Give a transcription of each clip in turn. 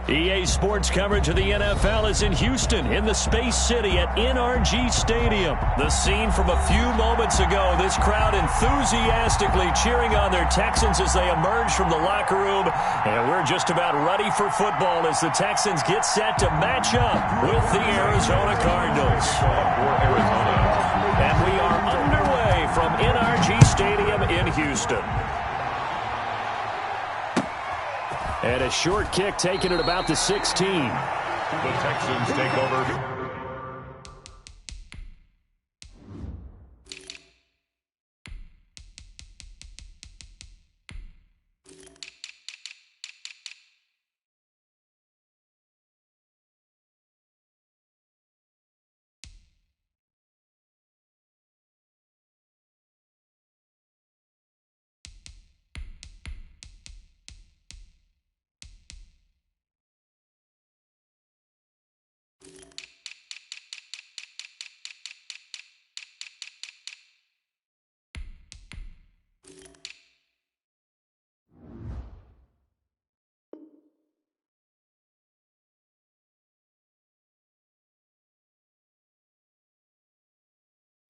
EA Sports coverage of the NFL is in Houston, in the Space City at NRG Stadium. The scene from a few moments ago, this crowd enthusiastically cheering on their Texans as they emerge from the locker room. And we're just about ready for football as the Texans get set to match up with the Arizona Cardinals. And we are underway from NRG Stadium in Houston. And a short kick taken at about the 16. The Texans take over.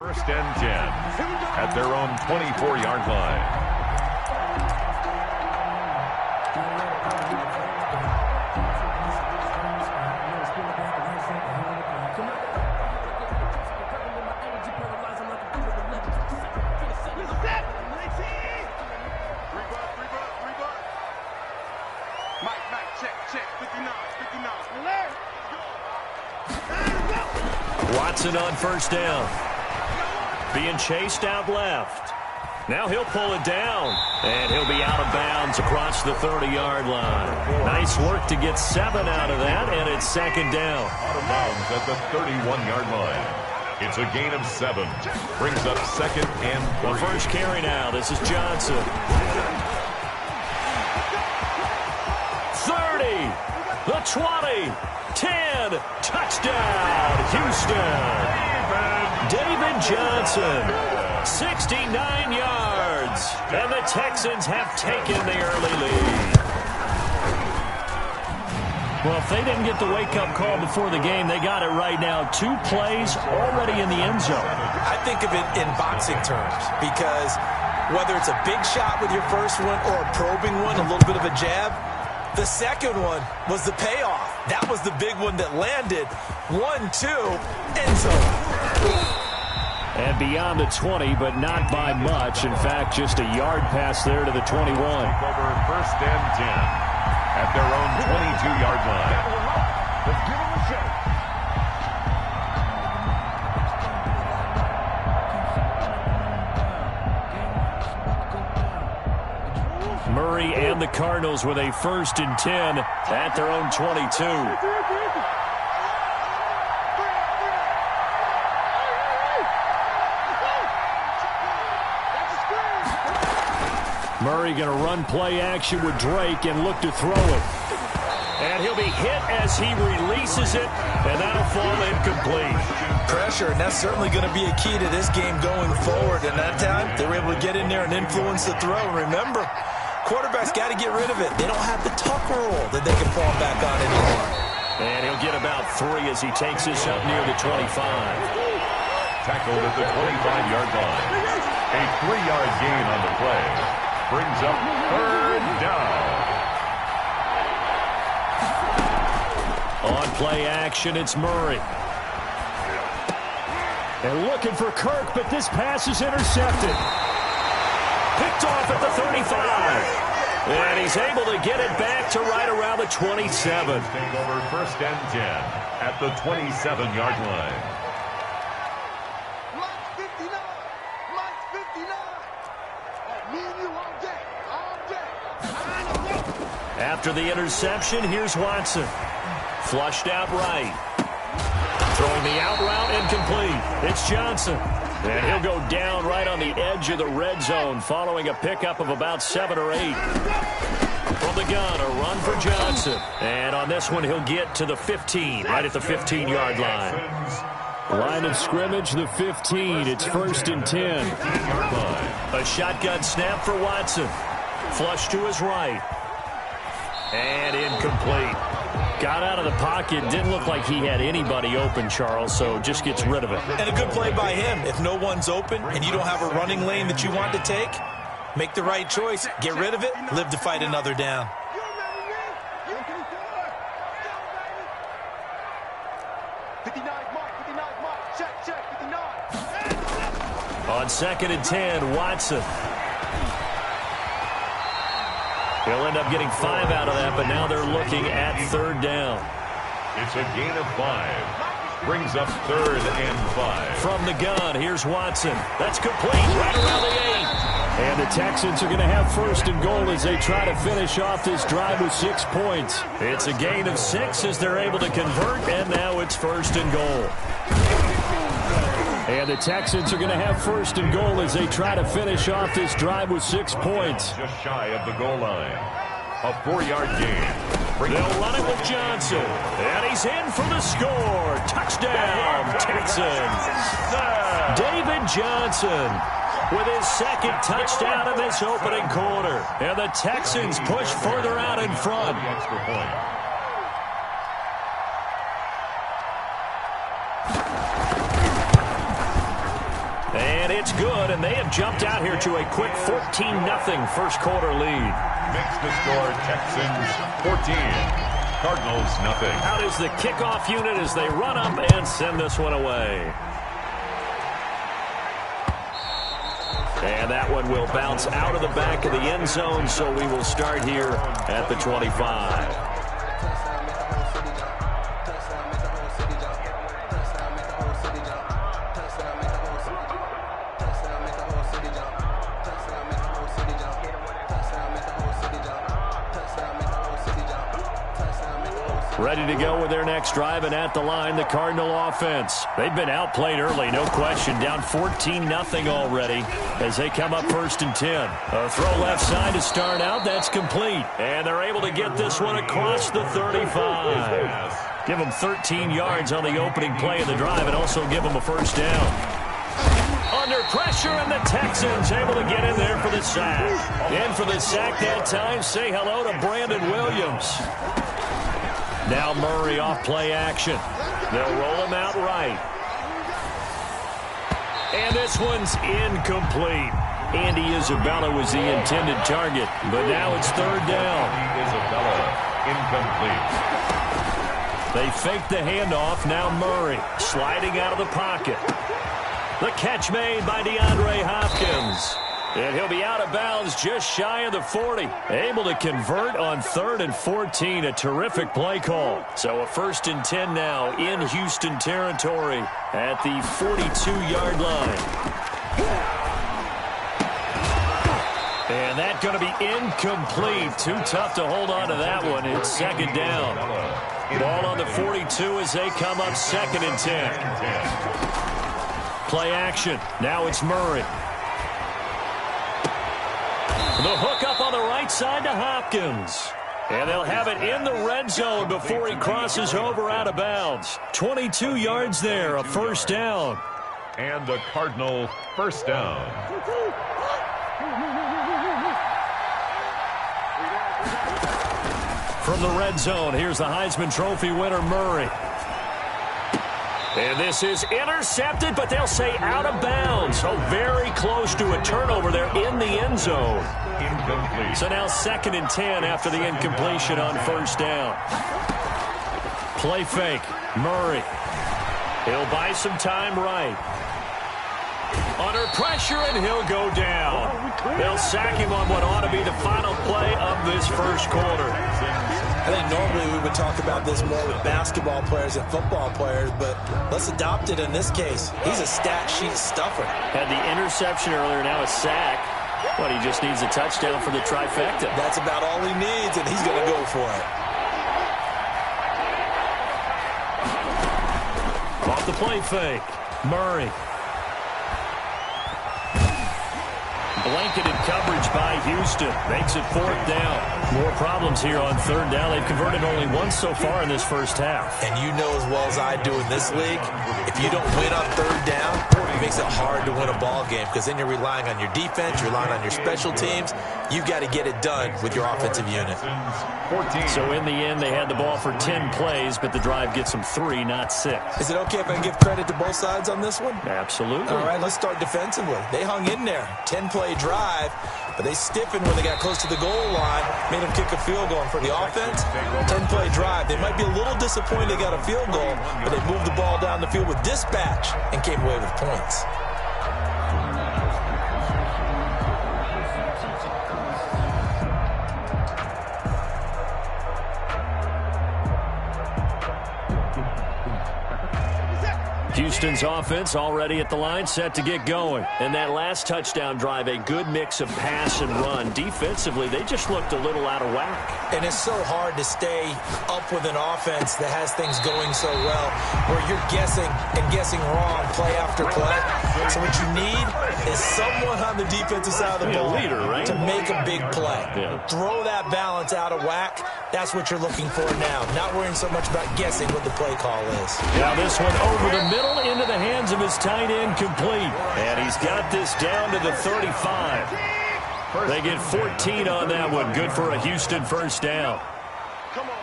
First and 10 at their own 24-yard line. Watson on first down. Being chased out left. Now he'll pull it down, and he'll be out of bounds across the 30-yard line. Nice work to get 7 out of that, and it's second down. Out of bounds at the 31-yard line. It's a gain of 7. Brings up second and 3. The first carry now. This is Johnson. 30, the 20, 10, touchdown, Houston. David Johnson, 69 yards, and the Texans have taken the early lead. Well, if they didn't get the wake-up call before the game, they got it right now. 2 plays already in the end zone. I think of it in boxing terms because whether it's a big shot with your first one or a probing one, a little bit of a jab, the second one was the payoff. That was the big one that landed. 1-2, end zone. And beyond the 20, but not by much. In fact, just a yard pass there to the 21. Over first and 10 at their own 22-yard line. Let's give them a shot. Murray and the Cardinals with a first and 10 at their own 22. Murray going to run play action with Drake and look to throw it. And he'll be hit as he releases it, and that'll fall incomplete. Pressure, and that's certainly going to be a key to this game going forward. And that time, they were able to get in there and influence the throw. Remember, quarterbacks got to get rid of it. They don't have the tuck roll that they can fall back on anymore. And he'll get about 3 as he takes this up near the 25. Tackled at the 25-yard line. A 3-yard gain on the play. Brings up third down. On play action, it's Murray. And looking for Kirk, but this pass is intercepted. Picked off at the 35. And he's able to get it back to right around the 27. Take over first and 10 at the 27-yard line. After the interception, here's Watson. Flushed out right. Throwing the out route incomplete. It's Johnson. And he'll go down right on the edge of the red zone following a pickup of about 7 or 8. From the gun, a run for Johnson. And on this one, he'll get to the 15, right at the 15-yard line. Line of scrimmage, the 15. It's first and 10. A shotgun snap for Watson. Flush to his right. And incomplete. Got out of the pocket. Didn't look like he had anybody open, Charles, so just gets rid of it. And a good play by him. If no one's open and you don't have a running lane that you want to take, make the right choice. Get rid of it. Live to fight another down. On 2nd and 10, Watson. He'll end up getting 5 out of that, but now they're looking at 3rd down. It's a gain of 5. Brings up 3rd and 5. From the gun, here's Watson. That's complete, right around the 8. And the Texans are going to have 1st and goal as they try to finish off this drive with 6 points. It's a gain of 6 as they're able to convert, and now it's 1st and goal. And the Texans are going to have 1st and goal as they try to finish off this drive with 6 points. Just shy of the goal line. A 4-yard gain. They'll run it with Johnson. And he's in for the score. Touchdown, Texans. David Johnson with his 2nd touchdown in this opening quarter. And the Texans push further out in front. The extra point. And it's good, and they have jumped out here to a quick 14-0 first quarter lead. Makes the score Texans 14, Cardinals nothing. Out is the kickoff unit as they run up and send this one away. And that one will bounce out of the back of the end zone, so we will start here at the 25. Ready to go with their next drive, and at the line, the Cardinal offense. They've been outplayed early, no question. Down 14-0 already as they come up 1st and 10. A throw left side to start out. That's complete. And they're able to get this one across the 35. Give them 13 yards on the opening play of the drive and also give them a 1st down. Under pressure, and the Texans able to get in there for the sack. In for the sack that time. Say hello to Brandon Williams. Now Murray off play action. They'll roll him out right. And this one's incomplete. Andy Isabella was the intended target, but now it's 3rd down. Isabella incomplete. They fake the handoff. Now Murray sliding out of the pocket. The catch made by DeAndre Hopkins. And he'll be out of bounds just shy of the 40. Able to convert on 3rd and 14. A terrific play call. So a 1st and 10 now in Houston territory at the 42-yard line. And that's going to be incomplete. Too tough to hold on to that one. It's 2nd down. Ball on the 42 as they come up 2nd and 10. Play action. Now it's Murray. The hook up on the right side to Hopkins. And they'll have it in the red zone before he crosses over out of bounds. 22 yards there, a 1st down. And the Cardinal 1st down. From the red zone, here's the Heisman Trophy winner, Murray. And this is intercepted, but they'll say out of bounds. So very close to a turnover there in the end zone. Incomplete. So now 2nd and 10 after the incompletion on 1st down. Play fake. Murray. He'll buy some time right. Under pressure, and he'll go down. They'll sack him on what ought to be the final play of this first quarter. I think normally we would talk about this more with basketball players and football players, but let's adopt it in this case. He's a stat sheet stuffer. Had the interception earlier, now a sack. But he just needs a touchdown for the trifecta. That's about all he needs, and he's going to go for it. Off the play fake. Murray. Blanketed coverage by Houston. Makes it 4th down. More problems here on third down. They've converted only once so far in this first half. And you know as well as I do in this league, if you don't win on third down, it makes it hard to win a ball game because then you're relying on your defense, you're relying on your special teams. You've got to get it done with your offensive unit. So in the end, they had the ball for 10 plays, but the drive gets them 3, not 6. Is it okay if I give credit to both sides on this one? Absolutely. All right, let's start defensively. They hung in there. 10-play drive, but they stiffened when they got close to the goal line, made them kick a field goal. And for the offense, 10-play drive. They might be a little disappointed they got a field goal, but they moved the ball down the field with dispatch and came away with points. Houston's offense already at the line, set to get going. And that last touchdown drive, a good mix of pass and run. Defensively, they just looked a little out of whack. And it's so hard to stay up with an offense that has things going so well, where you're guessing and guessing wrong play after play. So what you need is someone on the defensive side of the ball leader, right? to make a big play. Yeah. Throw that balance out of whack. That's what you're looking for now. Not worrying so much about guessing what the play call is. Now this one over the middle into the hands of his tight end, complete. And he's got this down to the 35. They get 14 on that one. Good for a Houston first down. Come on.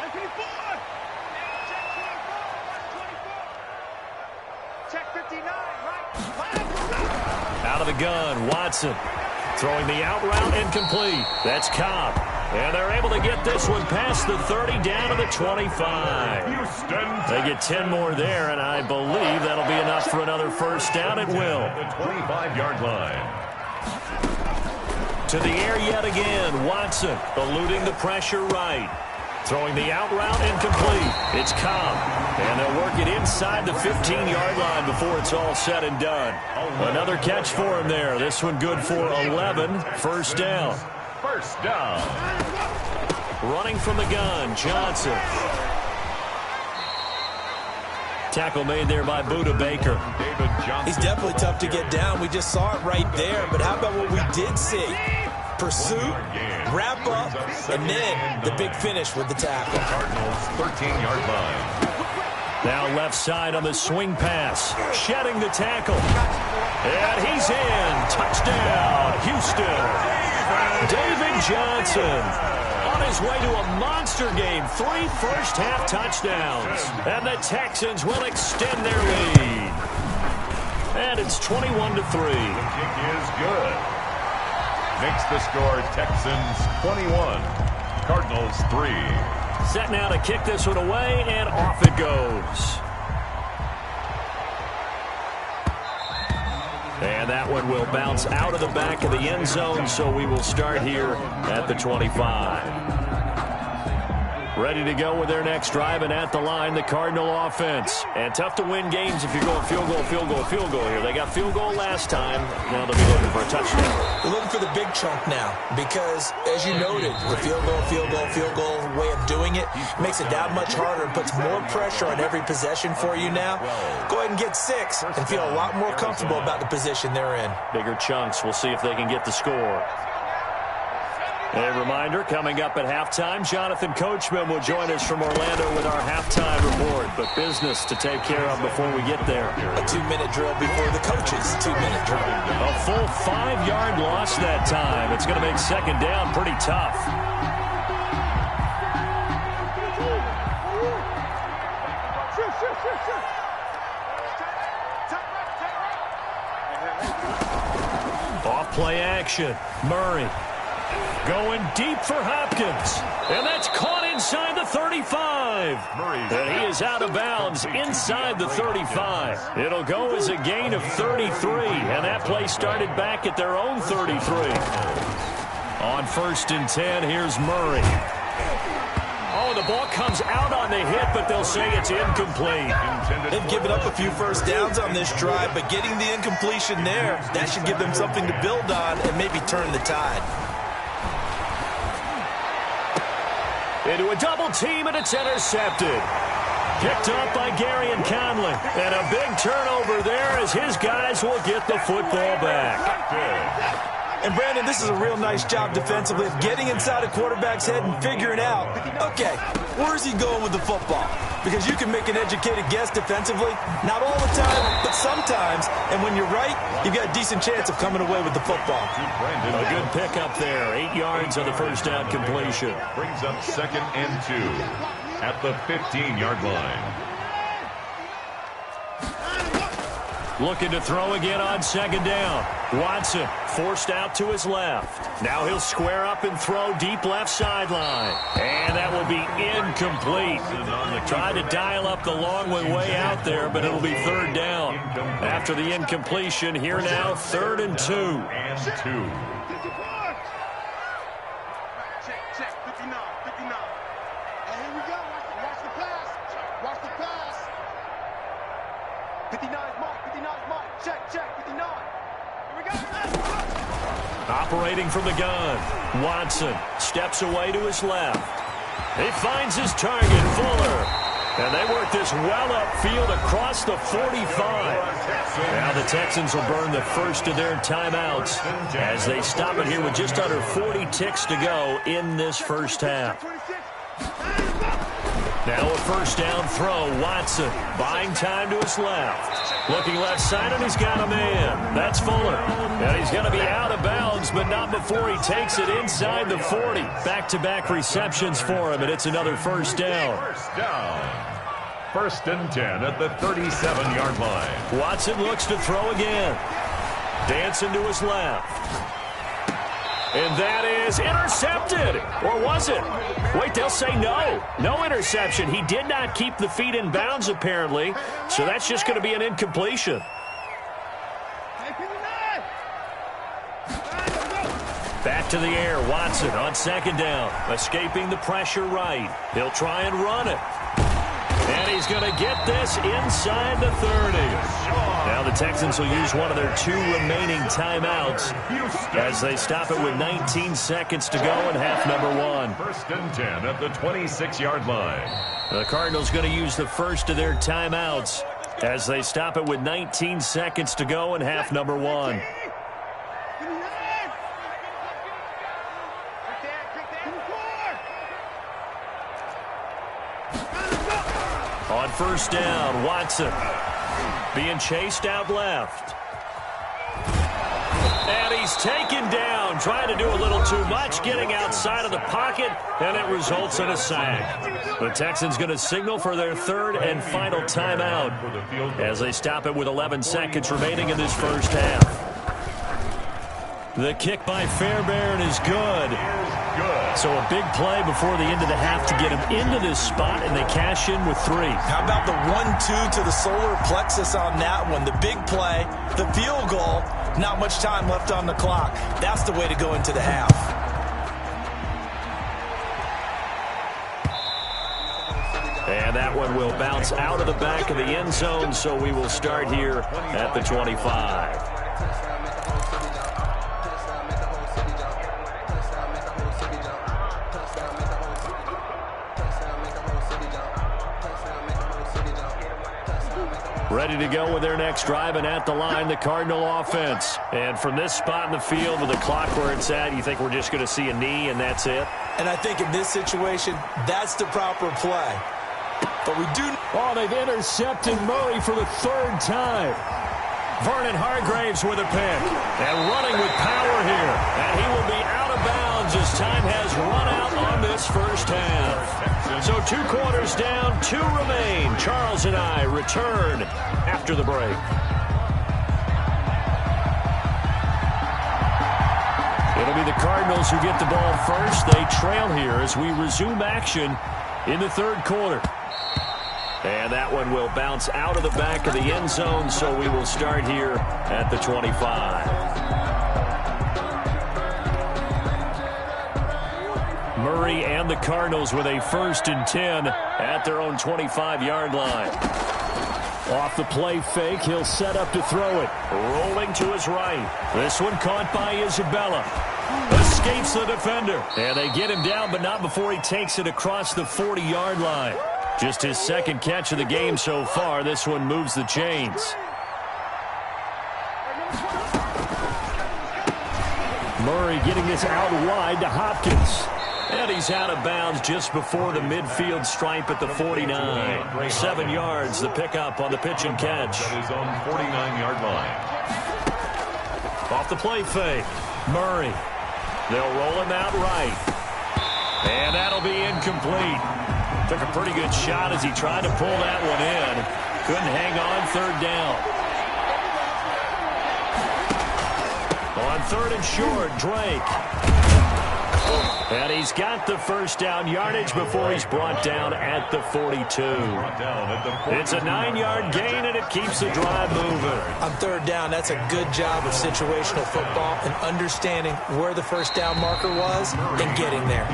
Check 59, right? Out of the gun, Watson. Throwing the out route incomplete. That's Cobb. And they're able to get this one past the 30 down to the 25. They get 10 more there, and I believe that'll be enough for another first down. It will. The 25-yard line. To the air yet again, Watson eluding the pressure right. Throwing the out route incomplete. It's Cobb. And they'll work it inside the 15-yard line before it's all said and done. Another catch for him there. This one good for 11. First down. First down. Running from the gun, Johnson. Tackle made there by Buda Baker. He's definitely tough to get down. We just saw it right there. But how about what we did see? Pursuit, wrap up, and then the big finish with the tackle. Cardinals 13-yard line. Now left side on the swing pass. Shedding the tackle. And he's in. Touchdown, Houston. David Johnson on his way to a monster game. 3 first-half touchdowns. And the Texans will extend their lead. And it's 21-3. The kick is good. Makes the score Texans 21, Cardinals 3. Set now to kick this one away, and off it goes. And that one will bounce out of the back of the end zone, so we will start here at the 25. Ready to go with their next drive, and at the line, the Cardinal offense. And tough to win games if you're going field goal, field goal, field goal here. They got field goal last time. Now they'll be looking for a touchdown. They're looking for the big chunk now because, as you noted, the field goal way of doing it makes it that much harder and puts more pressure on every possession for you now. Go ahead and get 6 and feel a lot more comfortable about the position they're in. Bigger chunks. We'll see if they can get the score. A reminder, coming up at halftime, Jonathan Coachman will join us from Orlando with our halftime report. But business to take care of before we get there. A 2-minute drill before the coach's 2-minute drill. A full 5-yard loss that time. It's going to make second down pretty tough. Off play action. Murray. Going deep for Hopkins. And that's caught inside the 35. And he is out of bounds inside the 35. It'll go as a gain of 33. And that play started back at their own 33. On 1st and 10, here's Murray. Oh, the ball comes out on the hit, but they'll say it's incomplete. They've given up a few first downs on this drive, but getting the incompletion there, that should give them something to build on and maybe turn the tide. Into a double team, and it's intercepted. Picked up by Gary and Conley. And a big turnover there as his guys will get the football back. And, Brandon, this is a real nice job defensively of getting inside a quarterback's head and figuring out, okay, where's he going with the football? Because you can make an educated guess defensively, not all the time, but sometimes. And when you're right, you've got a decent chance of coming away with the football. A good pickup there. 8 yards on the first down completion. Brings up 2nd and 2 at the 15-yard line. Looking to throw again on 2nd down. Watson forced out to his left. Now he'll square up and throw deep left sideline. And that will be incomplete. Tried to dial up the long way out there, but it'll be 3rd down. After the incompletion, here now 3rd and 2. Check, 59. And here we go. Watch the pass. Watch the pass. 59 is Mike. Check, 59. Here we go. Operating from the gun. Watson steps away to his left. He finds his target, Fuller. And they work this well upfield across the 45. Now the Texans will burn the first of their timeouts as they stop it here with just under 40 ticks to go in this first half. Now a first down throw. Watson buying time to his left. Looking left side, and he's got a man. That's Fuller. And he's going to be out of bounds, but not before he takes it inside the 40. Back-to-back receptions for him, and it's another first down. First and 10 at the 37-yard line. Watson looks to throw again. Dancing to his left. And that is intercepted. Or was it? Wait, they'll say no. No interception. He did not keep the feet in bounds, apparently. So that's just going to be an incompletion. Back to the air. Watson on 2nd down. Escaping the pressure right. He'll try and run it. And he's going to get this inside the 30. Now the Texans will use one of their 2 remaining timeouts as they stop it with 19 seconds to go in half number 1. First and 10 at the 26-yard line. The Cardinals going to use the first of their timeouts as they stop it with 19 seconds to go in half number 1. On first down, Watson being chased out left. And he's taken down, trying to do a little too much, getting outside of the pocket, and it results in a sack. The Texans going to signal for their 3rd and final timeout as they stop it with 11 seconds remaining in this first half. The kick by Fairbairn is good. So a big play before the end of the half to get him into this spot, and they cash in with 3. How about the 1-2 to the solar plexus on that one? The big play, the field goal, not much time left on the clock. That's the way to go into the half. And that one will bounce out of the back of the end zone, so we will start here at the 25. Ready to go with their next drive, and at the line, the Cardinal offense. And from this spot in the field with the clock where it's at, you think we're just going to see a knee and that's it? And I think in this situation, that's the proper play. But we do... Oh, they've intercepted Murray for the 3rd time. Vernon Hargraves with a pick. And running with power here. And he will be out of bounds as time has run out on this first half. So 2 quarters down, 2 remain. Charles and I return after the break. It'll be the Cardinals who get the ball first. They trail here as we resume action in the 3rd quarter. And that one will bounce out of the back of the end zone, so we will start here at the 25. Murray and the Cardinals with a 1st and 10 at their own 25-yard line. Off the play fake, he'll set up to throw it. Rolling to his right. This one caught by Isabella. Escapes the defender. And they get him down, but not before he takes it across the 40-yard line. Just his 2nd catch of the game so far. This one moves the chains. Murray getting this out wide to Hopkins. And he's out of bounds just before the midfield stripe at the 49. 7 yards, the pickup on the pitch and catch. That is on 49-yard line. Off the play fake. Murray. They'll roll him out right. And that'll be incomplete. Took a pretty good shot as he tried to pull that one in. Couldn't hang on, third down. On third and short, Drake. And he's got the first down yardage before he's brought down at the 42. It's a 9-yard gain, and it keeps the drive moving. On third down, that's a good job of situational football and understanding where the first down marker was and getting there.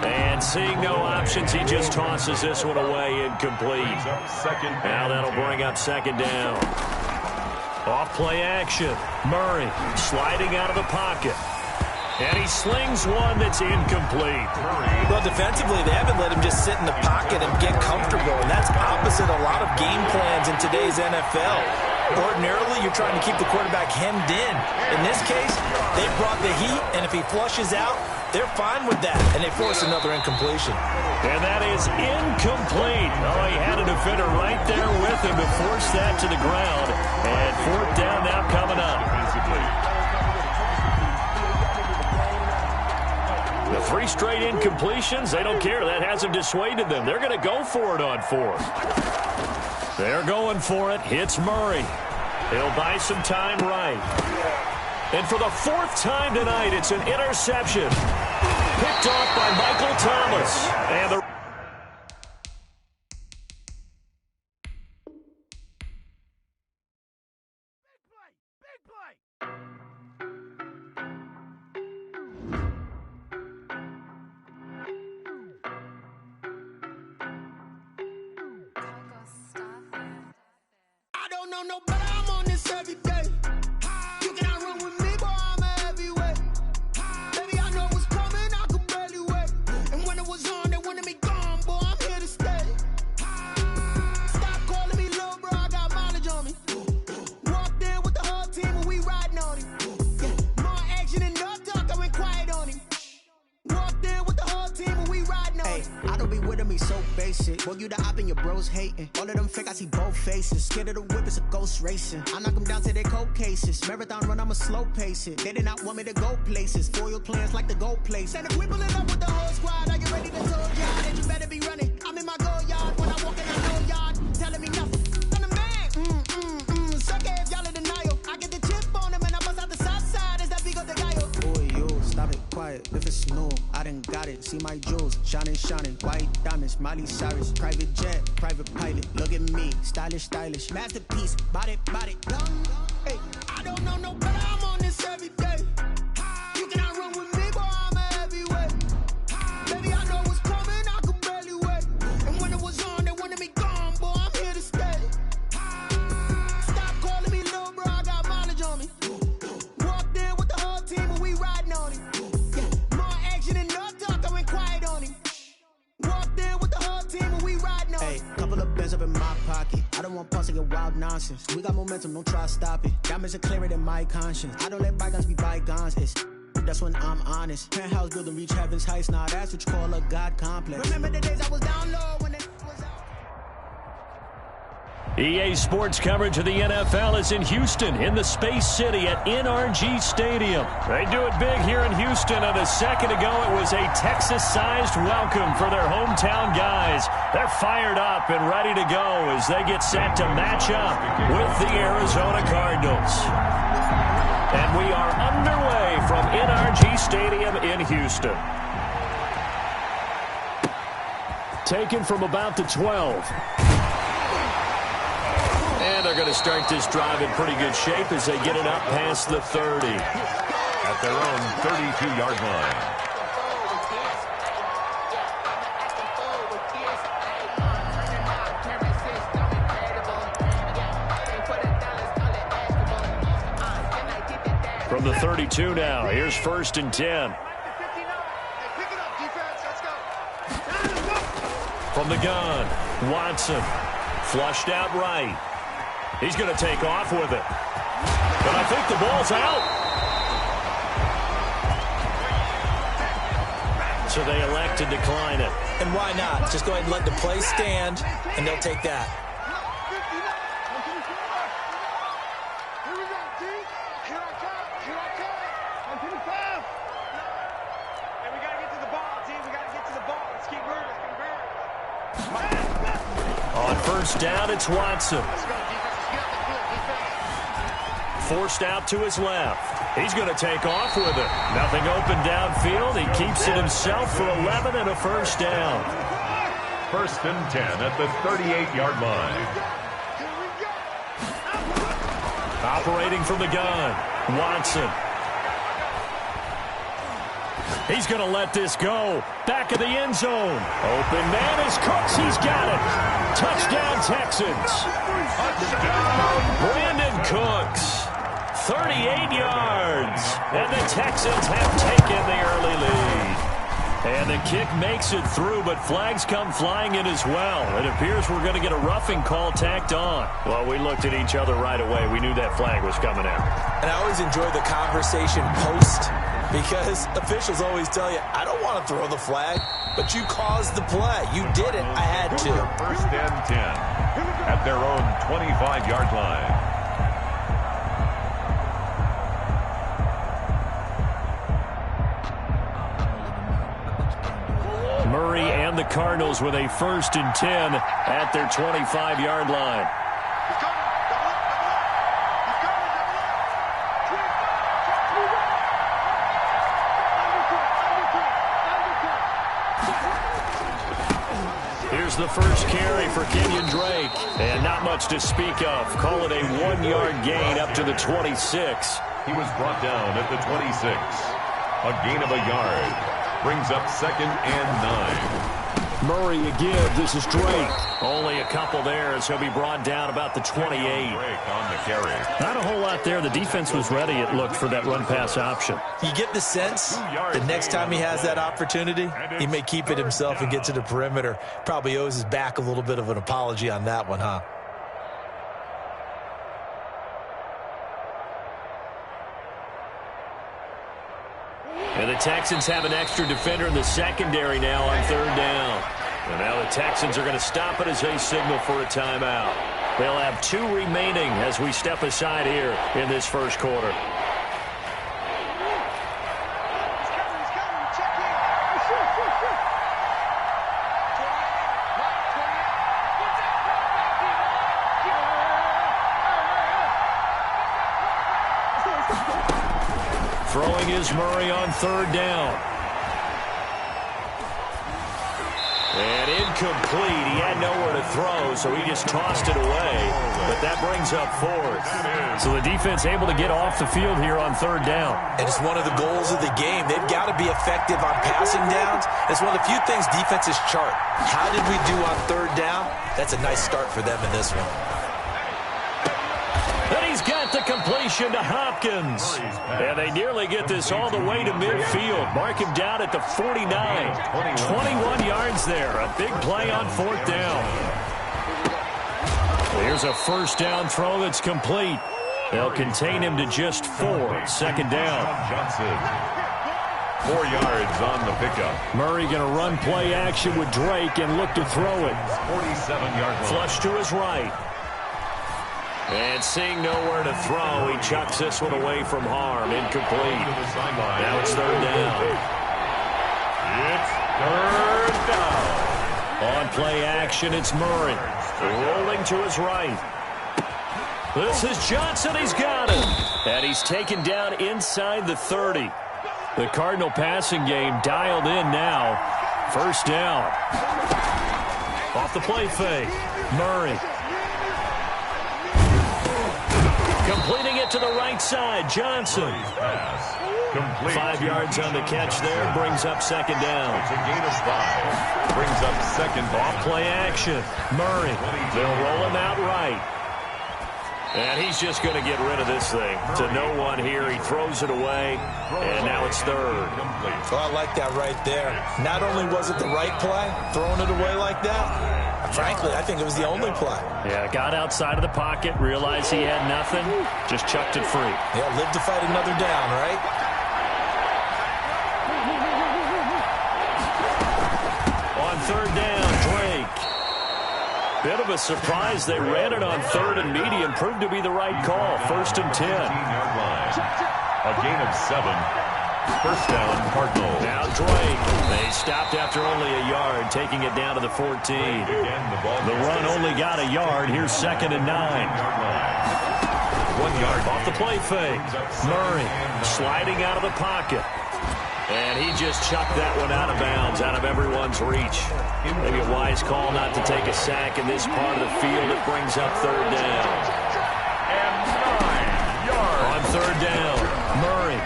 And seeing no options, he just tosses this one away, incomplete. Now that'll bring up second down. Off play action. Murray sliding out of the pocket. And he slings one that's incomplete. Well, defensively, they haven't let him just sit in the pocket and get comfortable, and that's opposite a lot of game plans in today's NFL. Ordinarily, you're trying to keep the quarterback hemmed in. In this case, they brought the heat, and if he flushes out, they're fine with that, and they force another incompletion. And that is incomplete. Oh, he had a defender right there with him to force that to the ground. And fourth down now coming up. The 3 straight incompletions, they don't care. That hasn't dissuaded them. They're going to go for it on fourth. They're going for it. Hits Murray. He'll buy some time right. And for the 4th time tonight, it's an interception. Picked off by Michael Thomas. And the no better, I'm on this every day. You cannot run with me, boy, I'm a heavyweight. Baby, I know what's coming, I could barely wait. And when it was on, they wanted me gone, boy, I'm here to stay. Stop calling me little bro, I got mileage on me. Walked in with the whole team and we riding on him. Yeah, more action and no talk, I went quiet on him. Walked in with the whole team and we riding on him. I don't be with him, he's so basic. Boy, you the op and your bros hating. All of them fake, I see both faces. Scared of the whip, it's a ghost racing. I knock them down to their cold cases. Marathon run, I'ma slow pace it. They did not want me to go places. Foil plans like the gold place. And if we pulling up with the whole squad, are you ready to told y'all that you better be running? I'm in my go yard. When I walk in, I know y'all telling me nothing. I'm the man. Suck it if y'all in denial. I get the chip on them and I bust out the south side. Is that big of the guy? Boy, yo, stop it, quiet. If it's new, I done got it. See my jewels, shining. White diamonds, Miley Cyrus. Private jet, private pilot. Look at me, stylish. Masterpiece, body, young. Hey, I don't know no better, I'm on this every day. You cannot run with me, boy, I'm a heavyweight. Baby, I know what's coming, I could barely wait. And when it was on, they wanted me gone, boy, I'm here to stay. Stop calling me little bro, I got mileage on me. Walked in with the whole team and we riding on him. Yeah, more action and no talk, I went quiet on him. Walked in with the whole team and we riding on him. Couple of bands up in my pocket. I don't want pulse to get wild nonsense. We got momentum, don't try to stop it. Diamonds are clearer than my conscience. I don't let bygones be bygones. That's when I'm honest. Penthouse building reach heaven's heights. Now that's what you call a God complex. Remember the days I was down low when it was out. EA Sports coverage of the NFL is in Houston, in the Space City at NRG Stadium. They do it big here in Houston, and a second ago it was a Texas-sized welcome for their hometown guys. They're fired up and ready to go as they get set to match up with the Arizona Cardinals. And we are underway from NRG Stadium in Houston. Taken from about the 12. And they're going to start this drive in pretty good shape as they get it up past the 30. At their own 32-yard line. From the 32 now, here's 1st and 10. From the gun, Watson, flushed out right. He's going to take off with it. But I think the ball's out. so they elect to decline it. And why not? Just go ahead and let the play stand, and they'll take that. On first down, it's Watson. Forced out to his left. He's going to take off with it. Nothing open downfield. He keeps it himself for 11 and a first down. First and 10 at the 38-yard line. Operating from the gun, Watson. He's going to let this go. Back of the end zone. Open man is Cooks. He's got it. Touchdown, Texans. Touchdown. Brandon Cooks. 38 yards. And the Texans have taken the early lead. And the kick makes it through, but flags come flying in as well. It appears we're going to get a roughing call tacked on. Well, we looked at each other right away. We knew that flag was coming out. And I always enjoy the conversation post, because officials always tell you, I don't want to throw the flag, but you caused the play. You did it. I had to. First and 10 at their own 25-yard line. Murray and the Cardinals with a first and 10 at their 25-yard line. Here's the first carry for Kenyon Drake. And not much to speak of. Call it a 1-yard gain up to the 26. He was brought down at the 26. A gain of a yard. Brings up second and 9. Murray again. This is Drake. Only a couple there as he'll be brought down about the 28. Drake on the carry. Not a whole lot there. The defense was ready, it looked, for that run-pass option. You get the sense the next time he has that opportunity, he may keep it himself and get to the perimeter. Probably owes his back a little bit of an apology on that one, huh? And the Texans have an extra defender in the secondary now on third down. And now the Texans are going to stop it as they signal for a timeout. They'll have 2 remaining as we step aside here in this first quarter. Throwing is Murray on third down. And incomplete. He had nowhere to throw, so he just tossed it away. But that brings up 4th. So the defense able to get off the field here on third down. And it's one of the goals of the game. They've got to be effective on passing downs. It's one of the few things defenses chart. How did we do on third down? That's a nice start for them in this one. And he's got the completion to Hopkins. And they nearly get this all the way to midfield. Mark him down at the 49. 21 yards there. A big play on 4th down. Here's a first down throw that's complete. They'll contain him to just 4. Second down. Johnson. 4 yards on the pickup. Murray going to run play action with Drake and look to throw it. 47-yard line. Flush to his right. And seeing nowhere to throw, he chucks this one away from harm. Incomplete. Now it's third down. It's third down. On play action, it's Murray. Rolling to his right. This is Johnson. He's got it. And he's taken down inside the 30. The Cardinal passing game dialed in now. First down. Off the play fake. Murray. Completing it to the right side, Johnson. 5 yards on the catch there, brings up second down. It's a gain of 5. Brings up second down. Off play action, Murray. They'll roll him out right. And he's just going to get rid of this thing. To no one here, he throws it away, and now it's third. Well, I like that right there. Not only was it the right play, throwing it away like that, frankly, I think it was the only play. Yeah, got outside of the pocket, realized he had nothing, just chucked it free. Yeah, live to fight another down, right? third down. Drake. Bit of a surprise. They ran it on third and medium. Proved to be the right call. First and 10. A gain of 7. First down, Cardinals. Now Drake. They stopped after only a yard, taking it down to the 14. The run only got a yard. Here's second and 9. 1 yard Off the play fake. Murray sliding out of the pocket. And he just chucked that one out of bounds, out of everyone's reach. Maybe a wise call not to take a sack in this part of the field. It brings up third down. and 9 yards. On third down, Murray.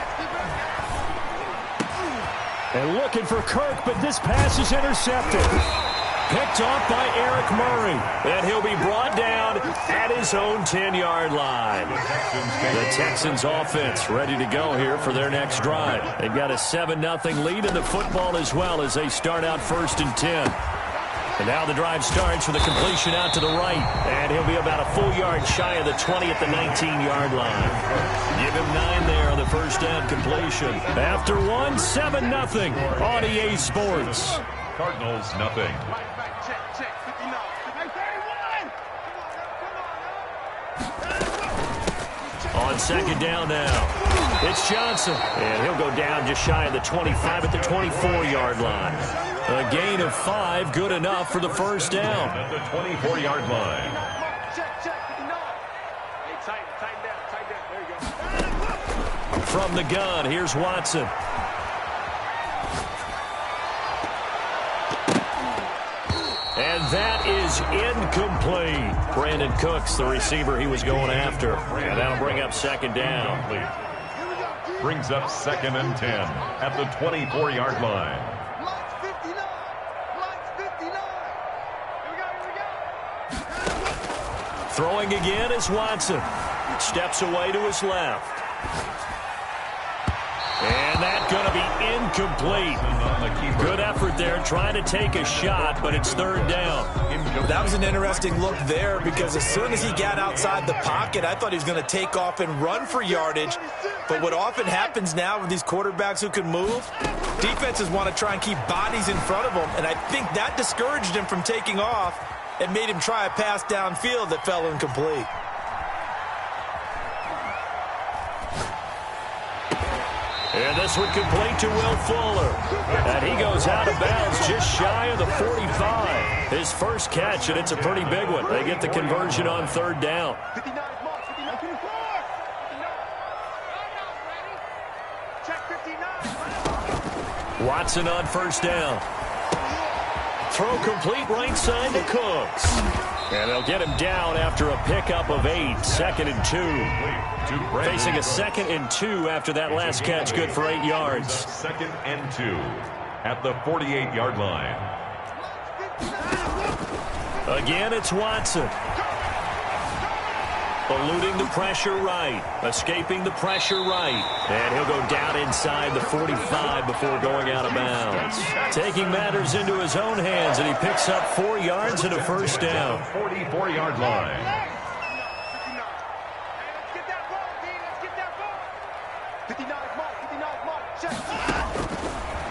And looking for Kirk, but this pass is intercepted. Picked off by Eric Murray. And he'll be brought down at his own 10-yard line. The Texans offense ready to go here for their next drive. They've got a 7-0 lead in the football as well as they start out first and 10. And now the drive starts with a completion out to the right. And he'll be about a full yard shy of the 20 at the 19-yard line. Give him 9 there on the first down completion. After one, 7-0 on EA Sports. Cardinals, nothing. On second down now, it's Johnson. And he'll go down just shy of the 25 at the 24-yard line. A gain of 5, good enough for the first down. At the 24-yard line. From the gun, here's Watson. And that is incomplete. Brandon Cooks, the receiver he was going after. And that'll bring up second down. Brings up second and 10 at the 24-yard line. Throwing again is Watson. Steps away to his left. And that's going to be incomplete. Good effort there, trying to take a shot, but it's third down. That was an interesting look there because as soon as he got outside the pocket, I thought he was going to take off and run for yardage. But what often happens now with these quarterbacks who can move, defenses want to try and keep bodies in front of them, and I think that discouraged him from taking off and made him try a pass downfield that fell incomplete. And this one complete to Will Fuller. And he goes out of bounds just shy of the 45. His first catch, and it's a pretty big one. They get the conversion on third down. Watson on first down. Throw complete right side to Cooks. And they'll get him down after a pickup of 8. Second and 2. Facing a second and 2 after that last catch, good for 8 yards. Second and 2 at the 48-yard line. Again, it's Watson. Eluding the pressure right. Escaping the pressure right. And he'll go down inside the 45 before going out of bounds. Taking matters into his own hands, and he picks up 4 yards and a first down. 44-yard line.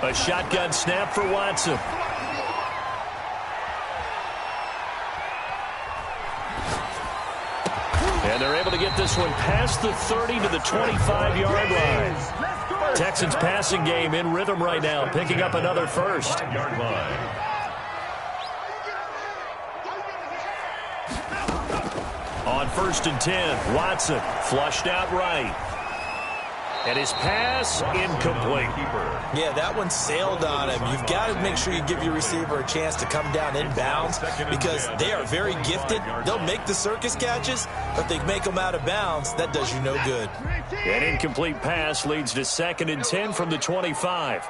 A shotgun snap for Watson. And they're able to get this one past the 30 to the 25-yard line. Texans passing game in rhythm right now, picking up another first. Yard line. On first and 10, Watson flushed out right. And his pass incomplete. Yeah, that one sailed on him. You've got to make sure you give your receiver a chance to come down inbounds because they are very gifted. They'll make the circus catches, but they make them out of bounds. That does you no good. An incomplete pass leads to second and 10 from the 25.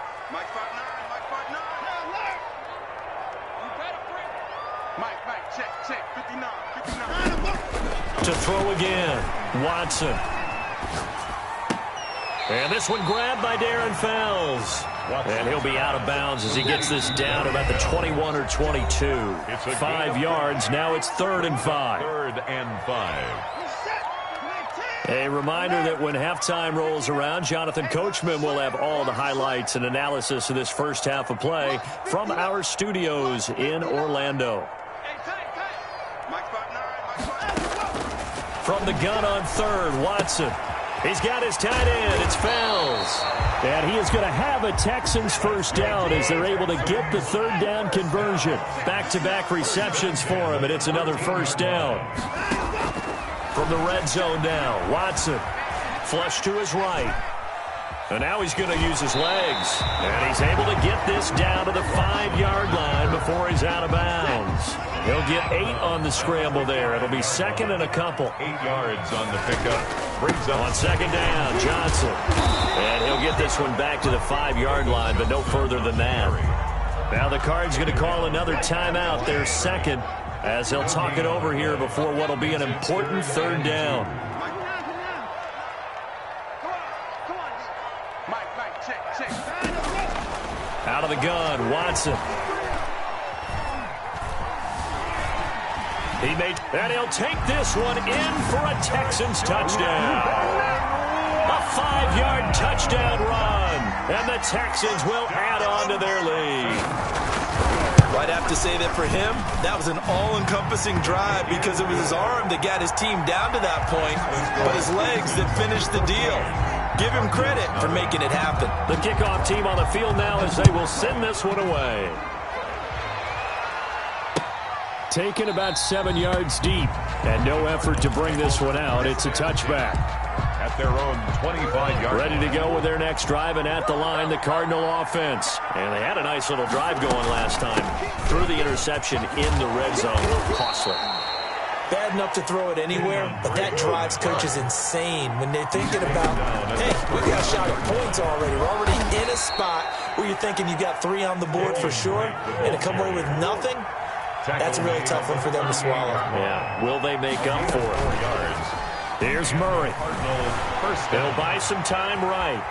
To throw again, Watson. And this one grabbed by Darren Fells. And he'll be out of bounds as he gets this down about the 21 or 22. 5 yards. Now it's third and 5. Third and 5. A reminder that when halftime rolls around, Jonathan Coachman will have all the highlights and analysis of this first half of play from our studios in Orlando. From the gun on third, Watson. He's got his tight end. It's Fells. And he is going to have a Texans first down as they're able to get the third down conversion. Back-to-back receptions for him, and it's another first down. From the red zone now, Watson. Flush to his right. And now he's going to use his legs. And he's able to get this down to the 5-yard line before he's out of bounds. He'll get 8 on the scramble there. It'll be second and a couple. 8 yards on the pickup. Brings up on second down, Johnson. And he'll get this one back to the 5-yard line, but no further than that. Now the Cards going to call another timeout, their second, as they'll talk it over here before what will be an important third down. Out of the gun, Watson. And he'll take this one in for a Texans touchdown. A 5-yard touchdown run. And the Texans will add on to their lead. I'd have to say that for him, that was an all-encompassing drive because it was his arm that got his team down to that point, but his legs that finished the deal. Give him credit for making it happen. The kickoff team on the field now as they will send this one away. Taken about 7 yards deep, and no effort to bring this one out. It's a touchback. At their own 25-yard. Ready to go with their next drive, and at the line, the Cardinal offense. And they had a nice little drive going last time. Threw the interception in the red zone. Costly. Bad enough to throw it anywhere, but that drives coaches insane when they're thinking about, hey, we got a shot at points already. We're already in a spot where you're thinking you got 3 on the board for sure, and to come away with nothing, that's a really tough one for them to swallow. Yeah, will they make up for it? Here's Murray. They'll buy some time right.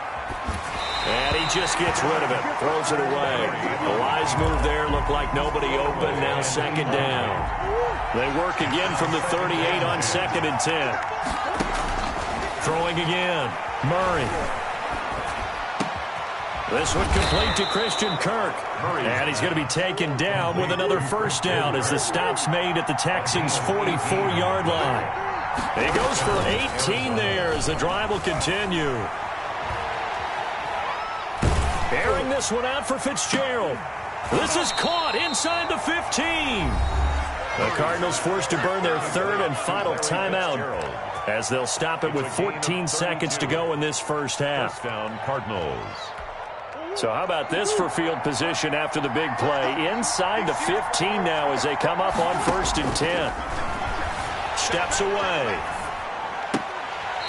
And he just gets rid of it. Throws it away. The wise move there. Looked like nobody open. Now second down. They work again from the 38 on second and 10. Throwing again. Murray. This one complete to Christian Kirk. And he's going to be taken down with another first down as the stop's made at the Texans' 44-yard line. He goes for 18 there as the drive will continue. Airing this one out for Fitzgerald. This is caught inside the 15. The Cardinals forced to burn their third and final timeout as they'll stop it with 14 seconds to go in this first half. First down, Cardinals. So how about this for field position after the big play? Inside the 15 now as they come up on first and 10. Steps away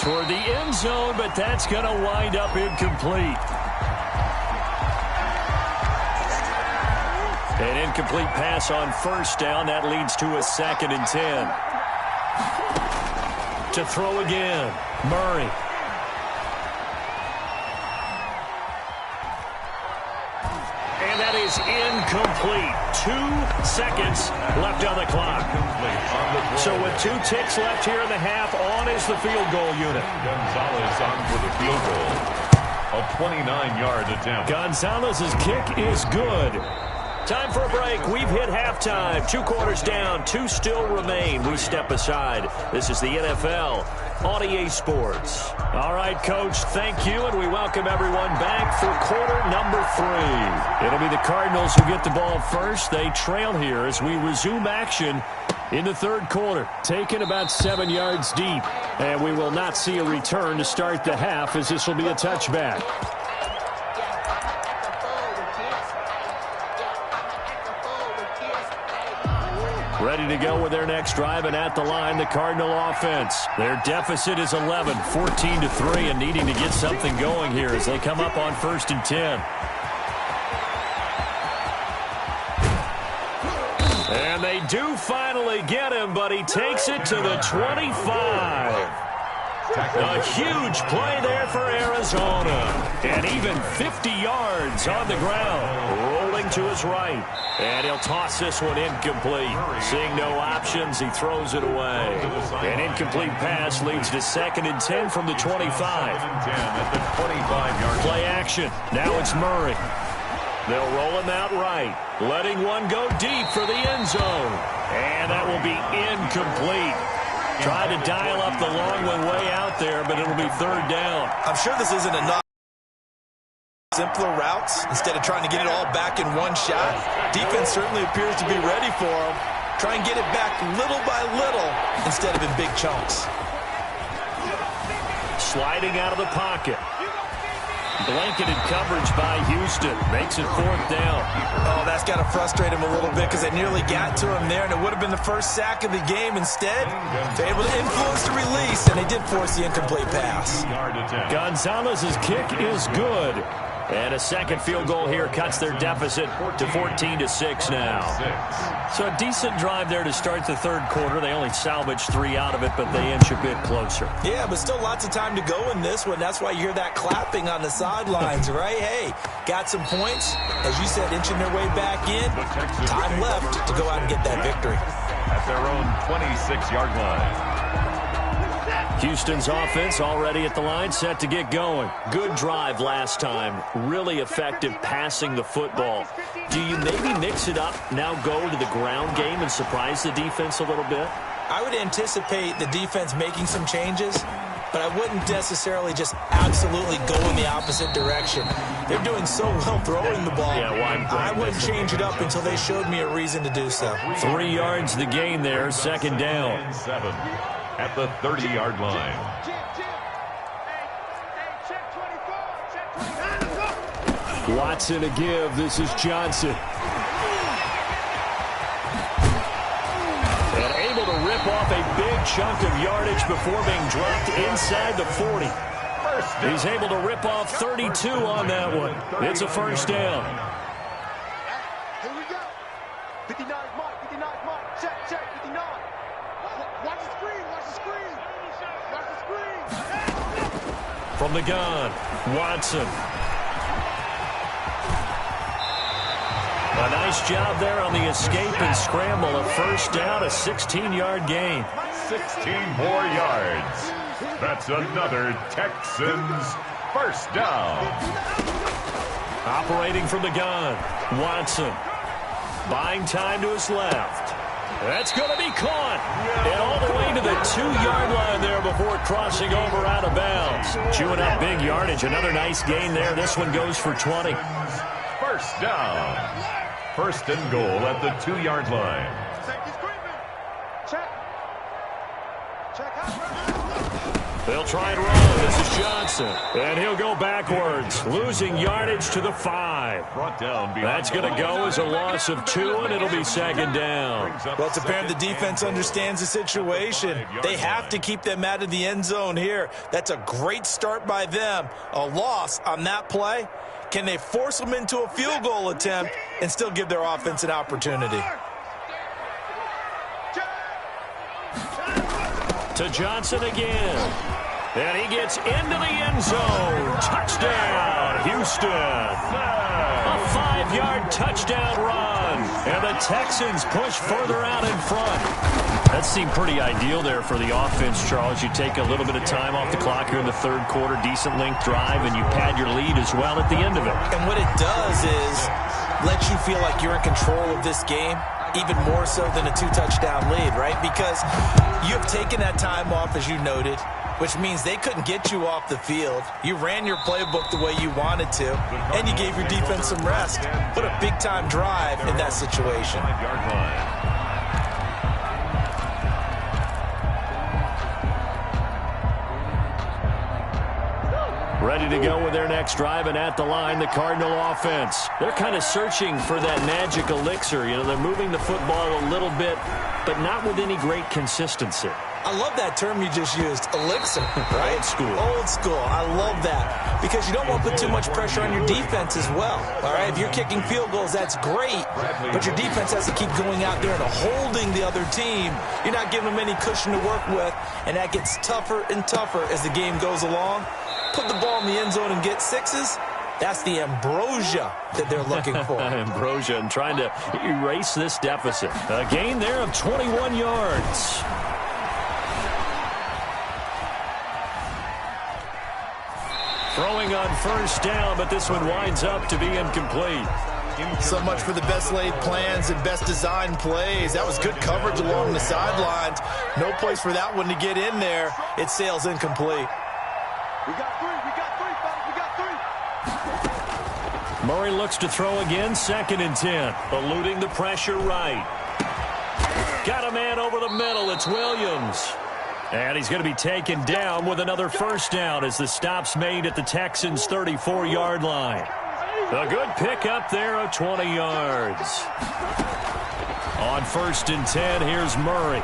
toward the end zone, but that's going to wind up incomplete. An incomplete pass on first down. That leads to a second and 10. To throw again, Murray. And that is incomplete. 2 seconds left on the clock. So with 2 ticks left here in the half, on is the field goal unit. Gonzalez on for the field goal. A 29-yard attempt. Gonzalez's kick is good. Time for a break. We've hit halftime. 2 quarters down. 2 still remain. We step aside. This is the NFL on EA Sports. All right, Coach, thank you, and we welcome everyone back for quarter number 3. It'll be the Cardinals who get the ball first. They trail here as we resume action in the third quarter. Taken about 7 yards deep, and we will not see a return to start the half as this will be a touchback. Ready to go with their next drive, and at the line, the Cardinal offense. Their deficit is 11, 14-3, and needing to get something going here as they come up on first and 10. And they do finally get him, but he takes it to the 25. A huge play there for Arizona. And even 50 yards on the ground. Rolling to his right. And he'll toss this one incomplete. Seeing no options, he throws it away. An incomplete pass leads to 2nd and 10 from the 25. At the 25-yard Play action. Now it's Murray. They'll roll him out right, letting one go deep for the end zone. And that will be incomplete. Tried to dial up the long one way out there, but it'll be 3rd down. I'm sure this isn't enough. Simpler routes instead of trying to get it all back in one shot. Defense certainly appears to be ready for him. Try and get it back little by little instead of in big chunks. Sliding out of the pocket. Blanketed coverage by Houston. Makes it 4th down. Oh, that's got to frustrate him a little bit because they nearly got to him there, and it would have been the first sack of the game. Instead, they're able to influence the release, and they did force the incomplete pass. Gonzalez's kick is good. And a 2nd field goal here cuts their deficit to 14-6 now. So a decent drive there to start the 3rd quarter. They only salvaged 3 out of it, but they inch a bit closer. Yeah, but still lots of time to go in this one. That's why you hear that clapping on the sidelines, right? Hey, got some points. As you said, inching their way back in. Time left to go out and get that victory. At their own 26-yard line. Houston's offense already at the line, set to get going. Good drive last time. Really effective passing the football. Do you maybe mix it up, now go to the ground game and surprise the defense a little bit? I would anticipate the defense making some changes, but I wouldn't necessarily just absolutely go in the opposite direction. They're doing so well throwing the ball. Yeah, I wouldn't change it up until they showed me a reason to do so. 3 yards the gain there, 2nd down. 7 at the 30-yard line. Watson a give. This is Johnson. And able to rip off a big chunk of yardage before being dropped inside the 40. He's able to rip off 32 on that one. It's a 1st down. Here we go. 59 Mike, 59 Mike. Check, 59. Watch the screen, watch the screen. Watch the screen. From the gun, Watson. A nice job there on the escape and scramble. A 1st down, a 16-yard gain. 16 more yards. That's another Texans 1st down. Operating from the gun, Watson. Buying time to his left. That's going to be caught. And all the way to the 2-yard line there before crossing over out of bounds. Chewing up big yardage. Another nice gain there. This one goes for 20. 1st down. 1st and goal at the 2-yard line. They'll try and run. This is Johnson. And he'll go backwards, losing yardage to the 5. Brought down. That's going to go as a loss of 2, and it'll be 2nd down. Well, it's apparent the defense understands the situation. They have to keep them out of the end zone here. That's a great start by them. A loss on that play. Can they force them into a field goal attempt and still give their offense an opportunity? To Johnson again. And he gets into the end zone. Touchdown, Houston. A 5-yard touchdown run. And the Texans push further out in front. That seemed pretty ideal there for the offense, Charles. You take a little bit of time off the clock here in the 3rd quarter, decent length drive, and you pad your lead as well at the end of it. And what it does is let you feel like you're in control of this game, even more so than a 2-touchdown lead, right? Because you've taken that time off, as you noted, which means they couldn't get you off the field. You ran your playbook the way you wanted to, and you gave your defense some rest. What a big-time drive in that situation. 5-yard line. Ready to go with their next drive, and at the line, the Cardinal offense. They're kind of searching for that magic elixir. You know, they're moving the football a little bit, but not with any great consistency. I love that term you just used, elixir, right? Old school. Old school. I love that because you don't want to put too much pressure on your defense as well, all right? If you're kicking field goals, that's great, but your defense has to keep going out there and holding the other team. You're not giving them any cushion to work with, and that gets tougher and tougher as the game goes along. Put the ball in the end zone and get 6s, That's the ambrosia that they're looking for. Ambrosia and trying to erase this deficit. A gain there of 21 yards. Throwing on first down, but this one winds up to be incomplete. So much for the best laid plans and best designed plays. That was good coverage along the sidelines. No place for that one to get in there. It sails incomplete. We got three, fellas. We got three. Murray looks to throw again, 2nd and 10. Eluding the pressure right. Got a man over the middle. It's Williams. And he's going to be taken down with another first down as the stop's made at the Texans' 34-yard line. A good pickup there of 20 yards. On 1st and 10, here's Murray.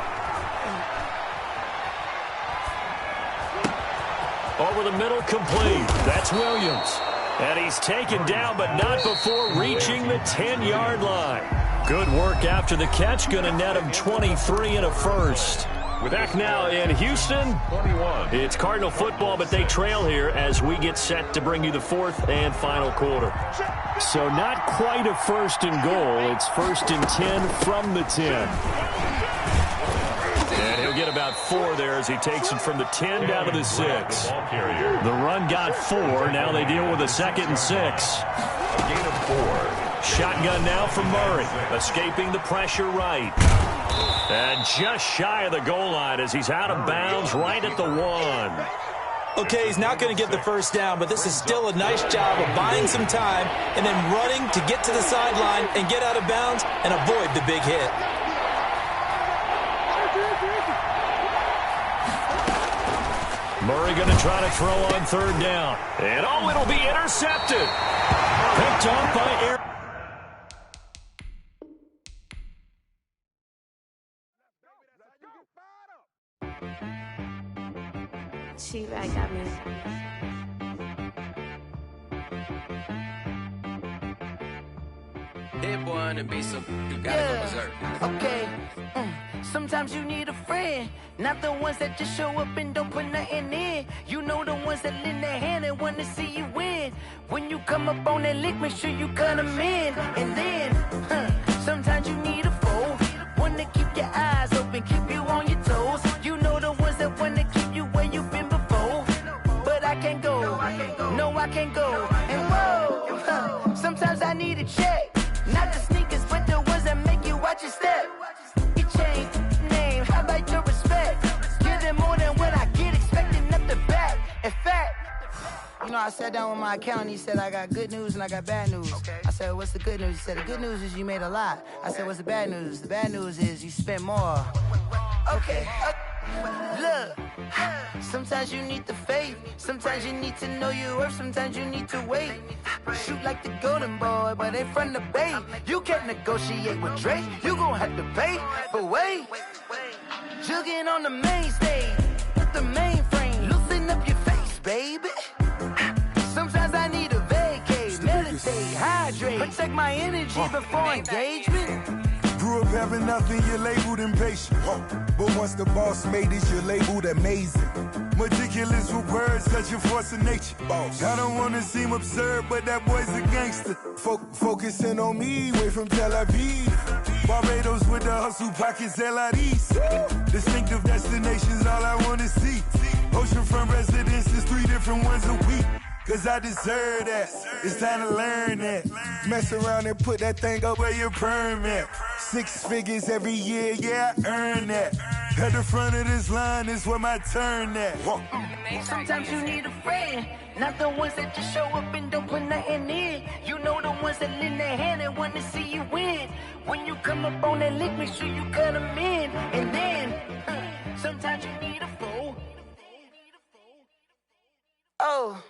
Over the middle, complete. That's Williams. And he's taken down, but not before reaching the 10-yard line. Good work after the catch. Going to net him 23 and a first. We're back now in Houston. 21. It's Cardinal football, but they trail here as we get set to bring you the 4th and final quarter. So not quite a 1st and goal. It's 1st and 10 from the 10. And he'll get about 4 there as he takes it from the 10 down to the 6. The run got 4. Now they deal with a 2nd and 6. A gain of 4. Shotgun now from Murray. Escaping the pressure right. And just shy of the goal line as he's out of bounds right at the 1. Okay, he's not going to get the first down, but this is still a nice job of buying some time and then running to get to the sideline and get out of bounds and avoid the big hit. Murray going to try to throw on 3rd down. And oh, it'll be intercepted. Picked off by Aaron. She right got me. Hit one and be so you gotta go berserk. Okay. Sometimes you need a friend, not the ones that just show up and don't put nothing in. You know the ones that lend their hand and want to see you win. When you come up on that lick, make sure you cut them in. And then, sometimes you need a foe, one to keep your eyes open, keep you on your toes. You know the ones that want to keep you where you've been before. But I can't go, no I can't go. And whoa, sometimes I need a check. Not the sneakers, but the ones that make you watch your step. You change name, how about your respect? Give them more than what I get, expecting up the back. In fact, you know, I sat down with my accountant, he said, I got good news and I got bad news. I said, what's the good news? He said, the good news is you made a lot. I said, what's the bad news? The bad news is you spent more. Okay. Look, sometimes you need the faith, sometimes you need to know your worth, sometimes you need to wait. Shoot like the golden boy, but ain't from the bay. You can't negotiate with Drake, you gon' have to pay. But wait, jugging on the main stage, with the mainframe, loosen up your face, baby. Sometimes I need a vacate, meditate, hydrate, protect my energy before engagement. Grew up having nothing, you're labeled impatient. But once the boss made it, you're labeled amazing. Meticulous with words, such a force of nature. I don't wanna seem absurd, but that boy's a gangster. Focusing on me, way from Tel Aviv. Barbados with the hustle pockets, LIDs. Distinctive destinations, all I wanna see. Oceanfront residences, 3 different ones a week. Cause I deserve that, it's time to learn that. Mess around and put that thing up where your permit. 6 figures every year, yeah, I earn that. At the front of this line is where my turn at. Sometimes you need a friend, not the ones that just show up and don't put nothing in. You know the ones that lend their hand and want to see you win. When you come up on that lick, make sure you cut them in. And then, sometimes you need a foe. Oh.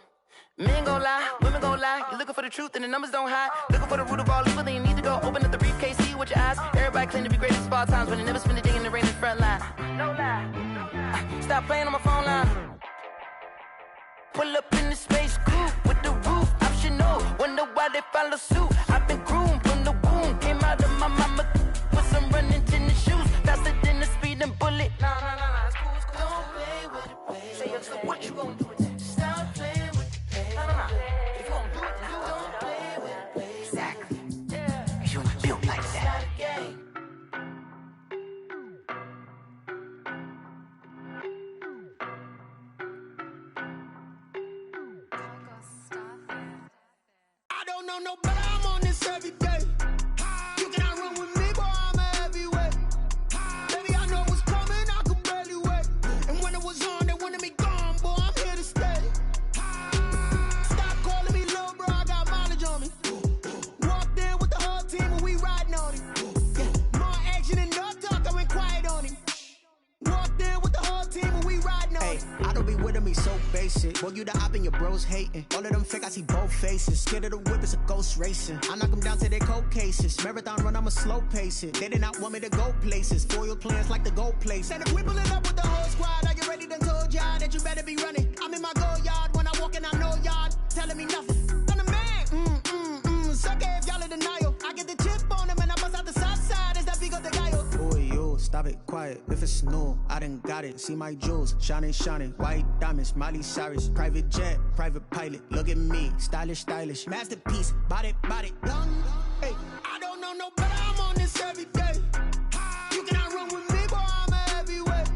Men gon' lie, women gon' lie. You're looking for the truth and the numbers don't hide. Looking for the root of all evil, then you need to go open up the briefcase, see with your eyes. Everybody claim to be great at all times, but they never spend a day in the rain in the front line. No lie. Stop playing on my phone line. Pull up in the space coupe with the roof optional. Wonder why they follow suit. I've been groomed from the womb. Came out of my mama with some running tennis shoes. Faster than the speeding bullet. Nah, it's cool, it's cool. Don't play with it, baby. Say, what you gon' do? Stop playing with it. If you gon' do it, then do it. know no better, I'm on this every day. You cannot run with me, boy, I'm a heavyweight. Baby, I know what's coming, I could barely wait. And when it was on, they wanted me gone, boy, I'm here to stay. Stop calling me little bro, I got mileage on me. Walked in with the whole team and we riding on him. Yeah, more action and no talk, I went quiet on him. Walked in with the whole team and we riding on him. I don't be with me so basic. Boy, you the op and your bros hating. All of them fake, I see both faces. Scared of the whip, it's a ghost racing. I knock them down to their cold cases. Marathon run, I'ma slow pace it. They did not want me to go places. Foil plans like the go place. And if we pulling up with the whole squad, are you ready? Done told y'all that you better be running. I'm in my go yard. When I walk in, I know y'all telling me nothing. I'm the man. Suck it if y'all in denial. I get the chip on them and I bust out the south side. Is that Vigo de Gallo? Boy, yo, stop it, quiet. If it's new, I done got it. See my jewels, shining, shining. White diamonds, Miley Cyrus. Private jet, private pilot. Look at me, stylish, stylish. Masterpiece, body, done. Hey, I don't know no better, I'm on this every day. You cannot run with me, boy, I'm a heavyweight.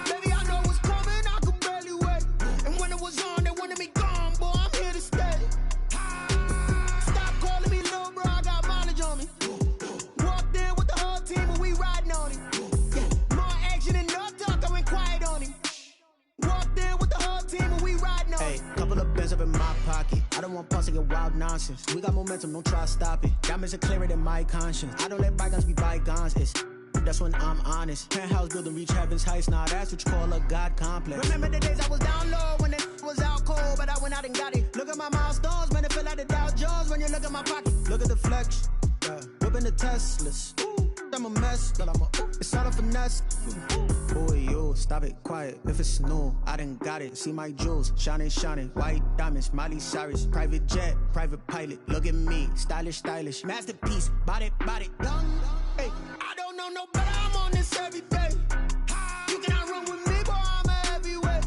Baby, I know what's coming, I could barely wait. And when it was on, they wanted me gone, boy, I'm here to stay. Stop calling me little bro, I got mileage on me. Walked in with the whole team and we riding on him. Yeah, more action and no talk, I went quiet on him. Walked in with the whole team and we riding on him. Hey, couple of bands up in my pocket. I don't want pause to get wild nonsense. We got momentum, don't try to stop it. Diamonds are clearer than my conscience. I don't let bygones be bygones. That's when I'm honest. Penthouse building reach heaven's heights. Now that's what you call a God complex. Remember the days I was down low when it was out cold, but I went out and got it. Look at my milestones, man, it feel like the Dow Jones when you look at my pocket. Look at the flex, whipping the Teslas. I'm a mess, but it's all a finesse. Boy, yo, stop it, quiet. If it's new, I done got it. See my jewels, shining, shining. White diamonds, Miley Cyrus. Private jet, private pilot. Look at me, stylish, stylish. Masterpiece, body, done. Hey, I don't know no better, I'm on this every day. You cannot run with me, boy, I'm a heavyweight.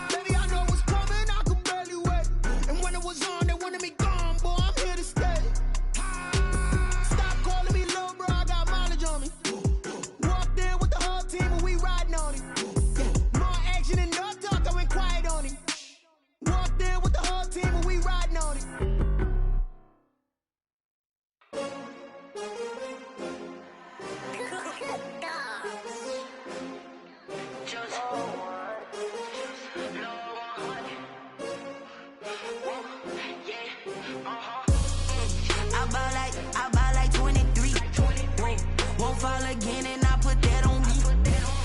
Baby, I know what's coming, I could barely wait. And when it was on, they wanted me gone, boy, I'm here to stay. Stop calling me little bro, I got mileage on me. Walked in with the whole team and we riding on him. Yeah, more action and no talk, I went quiet on him. Walked in with the whole team and we riding on him. I buy like 23. Won't fall again and I put that on me.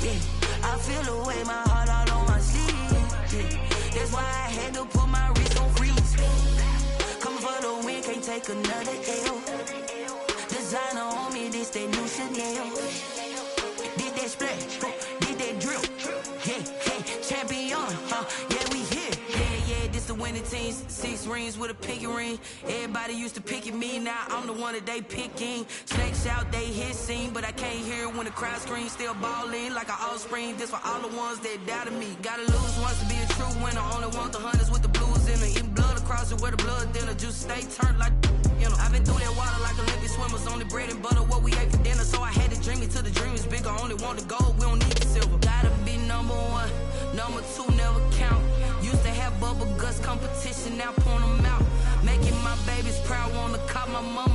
Yeah, I feel the way, my heart all on my sleeve. Yeah, that's why I had to put my wrist on freeze. Come for the win, can't take another L. Designer on me, this that new Chanel. Did that splash, did that drip. Yeah, champion, yeah, we here. Yeah, this the winning teams. 6 rings with a pinky ring. Everybody used to pick at me, now I'm the one that they picking. Snakes out, they hissing, but I can't hear when the crowd screams. Still balling like an offspring. This for all the ones that doubted me. Gotta lose once to be a true winner. Only want the hunters with the blues in it. Eating blood across it where the blood thinner. Juice stay turned like, you know. I've been through that water like Olympic swimmers. Only bread and butter, what we ate for dinner. So I had to dream it till the dream is bigger. Only want the gold, we don't need the silver. Gotta be number 1, number 2 never count. Used to have bubble guts competition, now point them out. Making my babies proud, wanna cop my mama